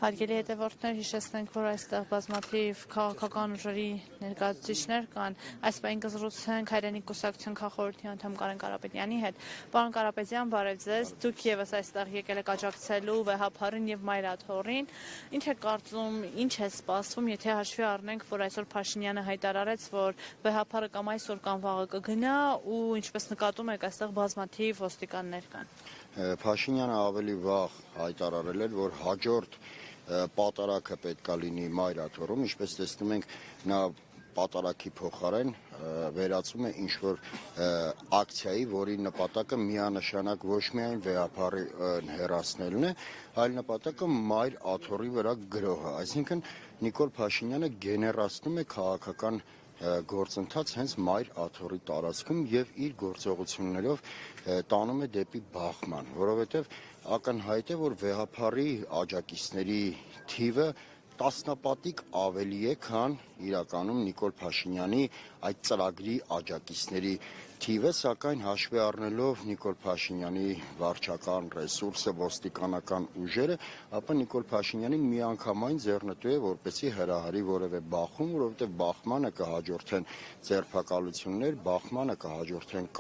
Հարգելի հետևորդներ, հիշեցնենք, որ այստեղ բազմաթիվ քաղաքական ուժերի ներկայացուցիչներ կան։ Այս պահին կզրուցենք Հայրենիք կուսակցության քաղխորհրդի անդամ Կարեն Կարապետյանի հետ։ Պարոն Կարապետյան, բարև ձեզ։ Դուք ևս այստեղ եկել եք աջակցելու վեհափառին եւ Մայրաթորին։ Ինչ է կարծում, ինչ է սպասվում, եթե հաշվի առնենք, որ այսօր Փաշինյանը հայտարարեց, որ վեհափառը կամ այսօր կամ վաղը կգնա ու ինչպես նկատում եք, այստեղ բազմաթիվ ոստիկաններ կան։ Փաշինյանը ավելի վաղ հայտարարել էր, որ հաջորդ պատարագը պետքա լինի Մայրաթորում, ինչպես տեսնում ենք, նա պատարագի փոխարեն վերածում է ինչ-որ ակցիայի, որի նպատակը միանշանակ ոչ միայն վեհափառի հեռացնելն է, այլ նպատակը Մայր Աթոռի վրա գրոհը, այսինքն Նիկոլ Փաշինյանը գեներացնում է քաղաքական գործընթաց հենց Մայր Աթոռի տարածքում եւ իր գործողություններով տանում է դեպի բախման, որովհետեւ ակնհայտ է, որ վեհափառի աջակիցների թիվը տասնապատիկ ավելի է, քան իրականում Նիկոլ Փաշինյանի այդ ծրագրի աջակիցների թիվը, սակայն հաշվի առնելով Նիկոլ Փաշինյանի վարչական ռեսուրսը, ոստիկանական ուժերը, ապա Նիկոլ Փաշինյանին միանգամայն ձեռնտու է, որպեսզի հրահարի որևէ բախում, որովհետև բախմանը կհաջորդեն ձերբակալություններ, բախմանը կհաջորդեն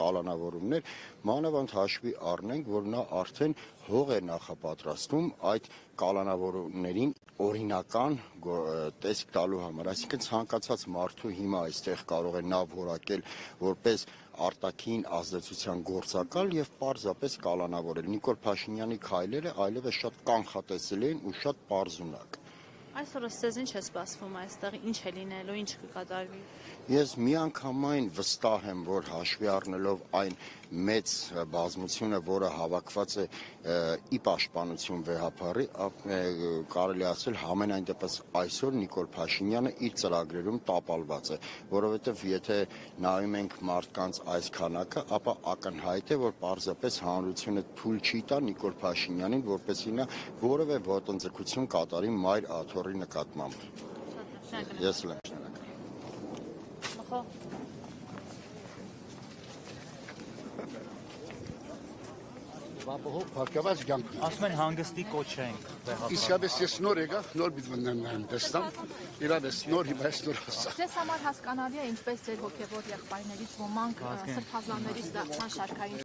կալանավորումներ, մանավանդ հաշվի առնենք, որ նա արդեն հող է նախապատրաստում այդ կալանավորումներին օրինական տեսք տալու համար, այսինքն ցանկացած մարդու հիմա այստեղ կարող է նա որակել որպես արտաքին ազդեցության գործակալ եւ պարզապես կալանավորել։ Նիկոլ Փաշինյանի քայլերը այլևս շատ կանխատեսելի են ու շատ պարզունակ։ Այսօր ըստ ինչ է սպասվում այստեղ, ինչ է լինելու, ինչ կկատարվի։ Ես միանգամայն վստահ եմ, որ հաշվի առնելով այն մեծ բազմությունը, որը հավաքված է ի պաշտպանություն վեհափառի, կարելի ասել համենայն դեպս այսօր Նիկոլ Փաշինյանը իր ծրագրերում տապալված է, որովհետև եթե նայում ենք մարդկանց այս քանակը, ապա ակնհայտ է, որ պարզապես հանրությունը թույլ չի տա Նիկոլ Փաշինյանին, որպեսզի նա որևէ ոտնձգություն կատարի Մայր Աթոռի նկատմամբ։ Ես եմ շնորհակալ։ Հարկավաճ կյանք։ Ասում են հանգստի կոչ ենք վեհափառ։ Իսկապես ես նոր եկա, նոր բիզնեսն տեսամ, իրավես նոր հիմա ես նոր հասա։ Ձեզ համար հասկանալի է ինչպես ձեր հոգևոր եղբայրներից ոմանք սրբազաններից դարձան շարքային